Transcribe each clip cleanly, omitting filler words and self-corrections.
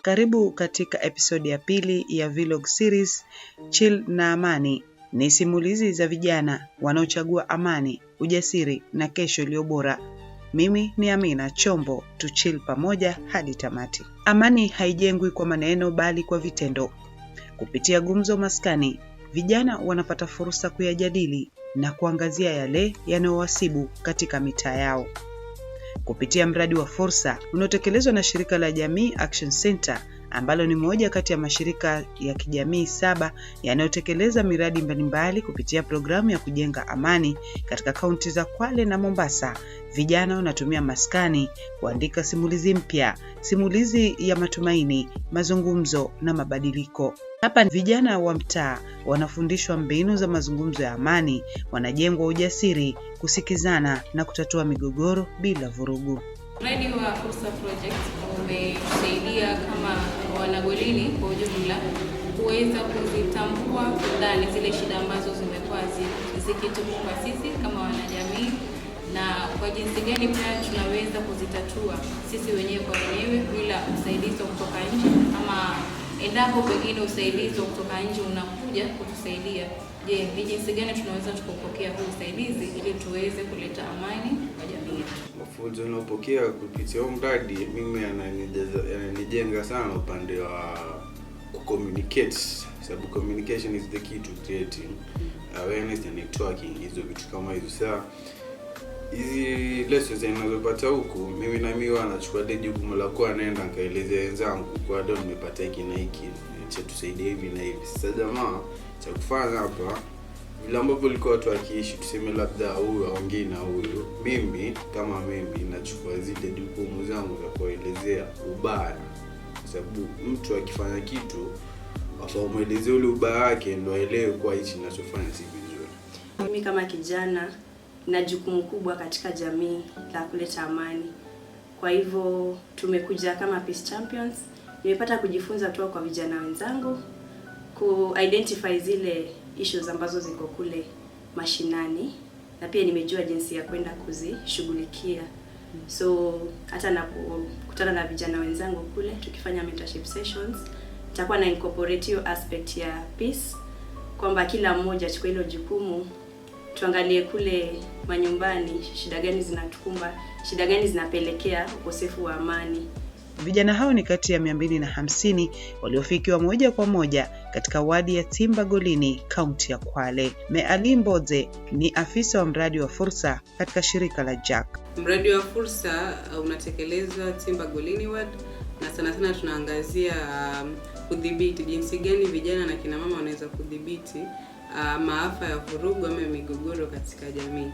Karibu katika episodi ya pili ya vlog series Chill na Amani. Ni simulizi za vijana wanaochagua amani, ujasiri na kesho iliyo bora. Mimi ni Amina Chombo, tuchill pamoja hadi tamati. Amani haijengwi kwa maneno bali kwa vitendo. Kupitia Gumzo Maskani, vijana wanapata fursa kuyajadili na kuangazia yale yanayowasibu katika mitaa yao. Kupitia mradi wa fursa unaotekelezwa na shirika la Jamii Action Center, ambalo ni moja kati ya mashirika ya kijamii 7 yanayotekeleza miradi mbalimbali kupitia programu ya kujenga amani katika kaunti za Kwale na Mombasa. Vijana wanatumia maskani kuandika simulizi mpya, simulizi ya matumaini, mazungumzo na mabadiliko. Hapa vijana wa mtaa wanafundishwa mbinu za mazungumzo ya amani, wanajengwa ujasiri, kusikizana na kutatua migogoro bila vurugu. Mradi wa Fursa Project umesaidia kama wanagolini kwa ujumla kuweza kuzitambua ndani zile shida ambazo zimekuwa zikitukumba sisi kama wanajamii, na kwa jinsi gani pia tunaweza kuzitatua sisi wenyewe kwa wenyewe bila usaidizi kutoka nje, ama endapo pengine usaidizi kutoka nje unakuja kutusaidia, je, ni jinsi gani tunaweza tukapokea huu usaidizi ili tuweze kuleta amani kwa jamii. Mafunzo ninayopokea kupitia mradi mimi yananijenga sana upande wa communicate, sababu communication is the key to creating awareness and networking, hizo vitu kama hizo. Sasa hizi lessons ninazopata huku mimi na mimi wanachukua jukumu la kuwa naenda nikaelezea wenzangu kwa leo nimepata hiki na hiki, cha tusaidia hivi na hivi. Sasa jamaa cha kufanya hapa vile ambavyo liko watu wakiishi, tuseme labda huyu aongee na huyu, mimi kama mimi nachukua zile jukumu zangu za kuelezea ubaya, sababu mtu akifanya kitu afaumuelezee ule ubaya wake ndio aelewe kwa hichi ninachofanya si vizuri. Mimi kama kijana na jukumu kubwa katika jamii la kuleta amani. Kwa hivyo tumekuja kama Peace Champions. Nimepata kujifunza kutoka kwa vijana wenzangu ku-identify zile issues ambazo ziko kule mashinani, na pia nimejua jinsi ya kwenda kuzishughulikia. So hata napokutana na vijana wenzangu kule tukifanya mentorship sessions, nitakuwa na incorporate hiyo aspect ya peace, kwamba kila mmoja achukue hilo jukumu, tuangalie kule manyumbani shida gani zinatukumba, shida gani zinapelekea ukosefu wa amani. Vijana hao ni kati ya 250 waliofikiwa moja kwa moja katika wadi ya Timba Golini, kaunti ya Kwale. Meali Mboze ni afisa wa mradi wa fursa katika shirika la Jack. Mradi wa fursa unatekelezwa Timba Golini ward, na sana sana tunaangazia kudhibiti jinsi gani vijana na kina mama wanaweza kudhibiti maafa ya vurugu ama migogoro katika jamii.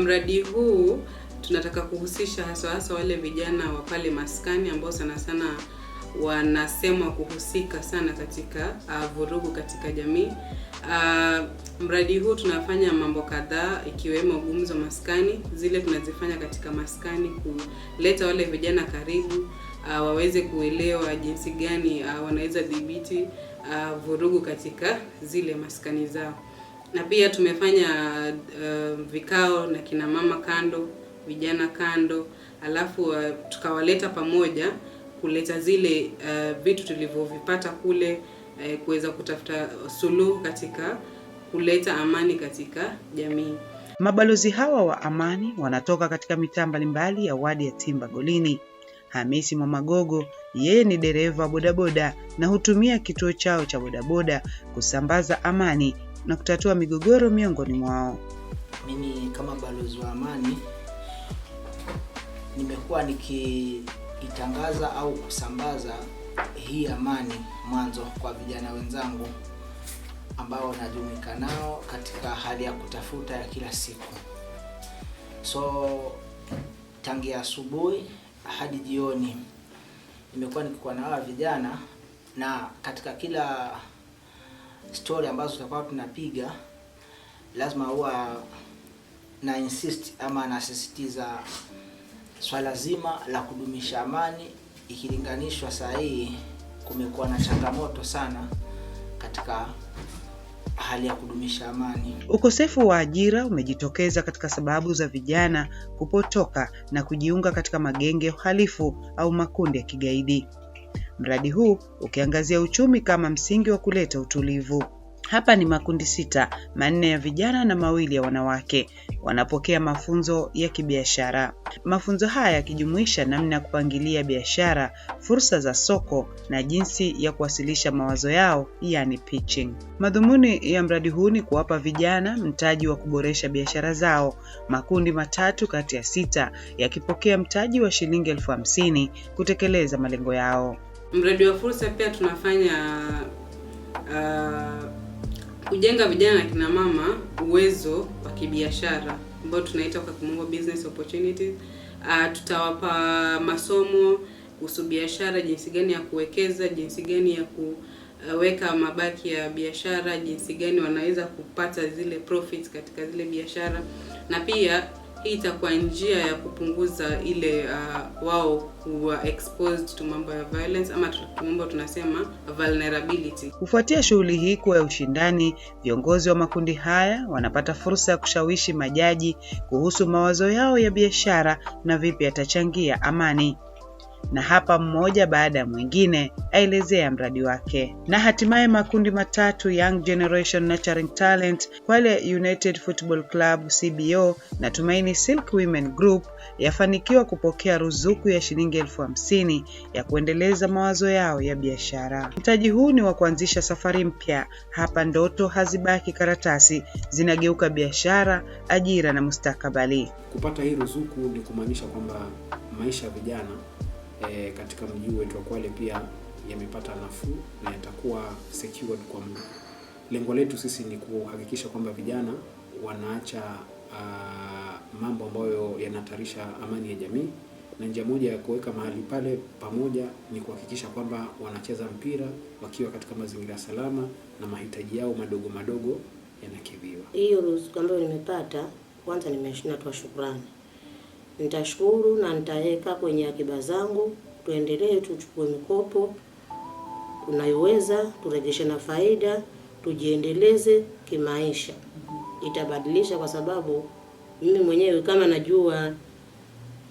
Mradi huu tunataka kuhusisha hasa wale vijana wa pale maskani ambao sana sana wanasemwa kuhusika sana katika vurugu katika jamii. Mradi huu tunafanya mambo kadhaa ikiwemo Gumzo Maskani, zile tunazifanya katika maskani kuleta wale vijana karibu, waweze kuelewa jinsi gani wanaweza dhibiti vurugu katika zile maskani zao. Na pia tumefanya vikao na kina mama kando, vijana kando, alafu tukawaleta pamoja kuleta zile vitu tulivyovipata kule, kuweza kutafuta suluhu katika kuleta amani katika jamii. Mabalozi hawa wa amani wanatoka katika mitaa mbalimbali ya wadi ya Timba Golini. Hamisi Mwamagogo, yeye ni dereva bodaboda na hutumia kituo chao cha bodaboda kusambaza amani na kutatua migogoro miongoni mwao. Mimi kama balozi wa amani nimekuwa nikitangaza au kusambaza hii amani mwanzo kwa vijana wenzangu ambao najumuika nao katika hali ya kutafuta ya kila siku. So tangia asubuhi hadi jioni nimekuwa nikikuwa na vijana, na katika kila story ambazo tutakuwa tunapiga lazima huwa na insist ama nasisitiza swala zima la kudumisha amani, ikilinganishwa saa hii kumekuwa na changamoto sana katika hali ya kudumisha amani. Ukosefu wa ajira umejitokeza katika sababu za vijana kupotoka na kujiunga katika magenge ya uhalifu au makundi ya kigaidi. mradi huu ukiangazia uchumi kama msingi wa kuleta utulivu. Hapa ni makundi 6, 4 ya vijana na 2 ya wanawake wanapokea mafunzo ya kibiashara. Mafunzo haya yakijumuisha namna ya kupangilia biashara, fursa za soko na jinsi ya kuwasilisha mawazo yao, yani pitching. Madhumuni ya mradi huu ni kuwapa vijana mtaji wa kuboresha biashara zao. Makundi 3 kati ya 6 yakipokea mtaji wa shilingi 50,000 kutekeleza malengo yao. Mradi wa fursa pia tunafanya kujenga vijana na kina mama uwezo wa kibiashara ambao tunaita kwa kimombo business opportunities. Tutawapa masomo kuhusu biashara, jinsi gani ya kuwekeza, jinsi gani ya kuweka mabaki ya biashara, jinsi gani wanaweza kupata zile profits katika zile biashara, na pia hii itakuwa njia ya kupunguza ile wao kuwa exposed to mambo ya violence ama kimombo tunasema vulnerability. Kufuatia shughuli hii kuwa ya ushindani, viongozi wa makundi haya wanapata fursa ya kushawishi majaji kuhusu mawazo yao ya biashara na vipi yatachangia amani. Na hapa mmoja baada ya mwingine aelezea mradi wake. Na hatimaye makundi 3 Young Generation Nurturing Talent, Kwale United Football Club CBO na Tumaini Silk Women Group yafanikiwa kupokea ruzuku ya shilingi 50,000 ya kuendeleza mawazo yao ya biashara. Mtaji huu ni wa kuanzisha safari mpya. Hapa ndoto hazibaki karatasi, zinageuka biashara, ajira na mustakabali. Kupata hii ruzuku ni kumaanisha kwamba maisha ya vijana katika mji wetu wa Kwale pia yamepata nafuu na yatakuwa secured kwa muda. Lengo letu sisi ni kuhakikisha kwamba vijana wanaacha mambo ambayo yanahatarisha amani ya jamii, na njia moja ya kuweka mahali pale pamoja ni kuhakikisha kwamba wanacheza mpira wakiwa katika mazingira salama na mahitaji yao madogo madogo yanakidhiwa. Hiyo ruzuku ambayo nimepata, kwanza nimeshatoa shukrani. Nitashukuru na nitaweka kwenye akiba zangu, tuendelee tuchukue mikopo tunayoweza, turejeshe na faida, tujiendeleze kimaisha. Itabadilisha kwa sababu mimi mwenyewe kama najua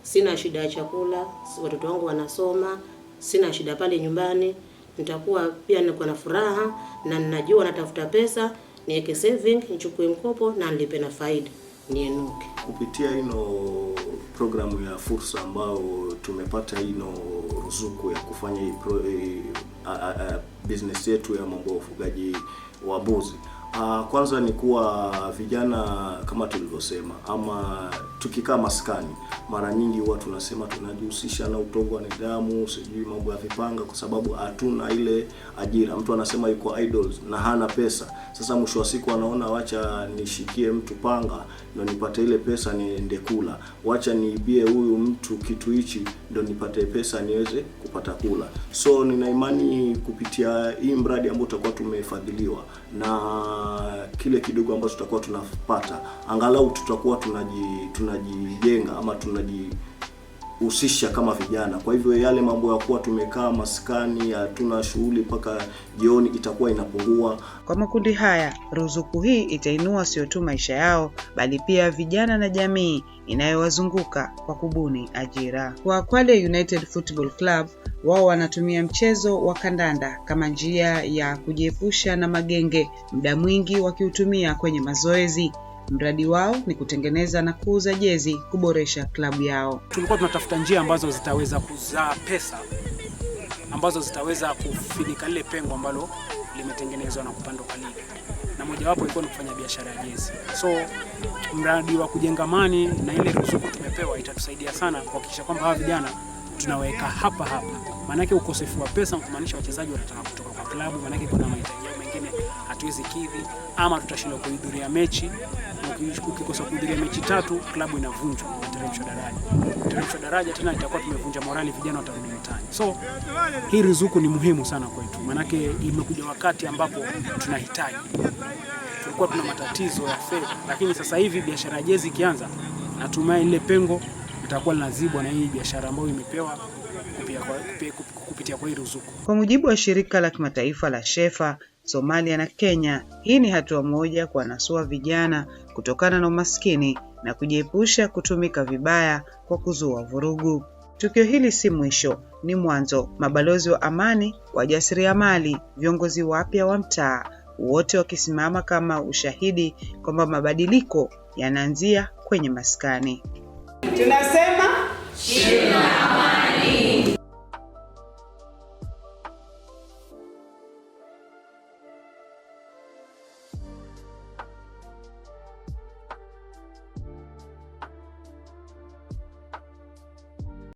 sina shida ya chakula, watoto wangu wanasoma, sina shida pale nyumbani, nitakuwa pia niko na furaha na ninajua natafuta pesa, niweke saving, nichukue mkopo na nilipe na faida, nienuke. Kupitia programu ya fursa ambao tumepata ruzuku ya kufanya business yetu ya mambo ya ufugaji wa mbuzi. Kwanza ni kuwa vijana kama tulivyosema, ama tukikaa maskani mara nyingi huwa tunasema tunajihusisha na utovu wa nidhamu, sijui mambo ya vipanga, kwa sababu hatuna ile ajira. Mtu anasema yuko idles na hana pesa. Sasa mwisho wa siku anaona wacha nishikie mtu panga ndio nipate ile pesa niende kula, wacha niibie huyu mtu kitu hichi ndio nipate pesa niweze kupata kula. So nina imani kupitia hii mradi ambao tutakuwa tumefadhiliwa na kile kidogo ambacho tutakuwa tunapata, angalau tutakuwa tunajijenga ama tunajihusisha kama vijana. Kwa hivyo yale mambo ya kuwa tumekaa maskani hatuna shughuli mpaka jioni itakuwa inapungua. Kwa makundi haya, ruzuku hii itainua sio tu maisha yao, bali pia vijana na jamii inayowazunguka kwa kubuni ajira. Kwa Kwale United Football Club, wao wanatumia mchezo wa kandanda kama njia ya kujiepusha na magenge, muda mwingi wakiutumia kwenye mazoezi. Mradi wao ni kutengeneza na kuuza jezi kuboresha klabu yao. Tulikuwa tunatafuta njia ambazo zitaweza kuzaa pesa, ambazo zitaweza kufinika lile pengo ambalo limetengenezwa na kupandwa kwa ligi. Na mojawapo ilikuwa ni kufanya biashara ya jezi. So mradi wa kujenga amani na ile ruzuku tumepewa itatusaidia sana kuhakikisha kwamba hawa vijana tunaweka hapa. Maanake ukosefu wa pesa kumaanisha wachezaji wanataka kutoka kwa klabu, maanake kuna mahitaji yao mengine hatuwezi kidhi, ama tutashindwa kuhudhuria mechi. Ukikosa kuhudhuria mechi 3, klabu inavunjwa, teremshwa daraja tena itakuwa tumevunja morali, vijana watarudi mtaani. So hii ruzuku ni muhimu sana kwetu, maanake imekuja wakati ambapo tunahitaji. Tulikuwa tuna matatizo ya fedha, lakini sasa hivi biashara ya jezi ikianza, natumai ile pengo itakuwa linazibwa na hii biashara ambayo imepewa kupitia kwa hii ruzuku. Kwa mujibu wa shirika la kimataifa la Shefa, Somalia na Kenya, hii ni hatua moja kuwanasua vijana kutokana na umaskini na kujiepusha kutumika vibaya kwa kuzua vurugu. Tukio hili si mwisho, ni mwanzo. Mabalozi wa amani, wajasiriamali, viongozi wapya wa mtaa, wote wakisimama kama ushahidi kwamba mabadiliko yanaanzia kwenye maskani. Tunasema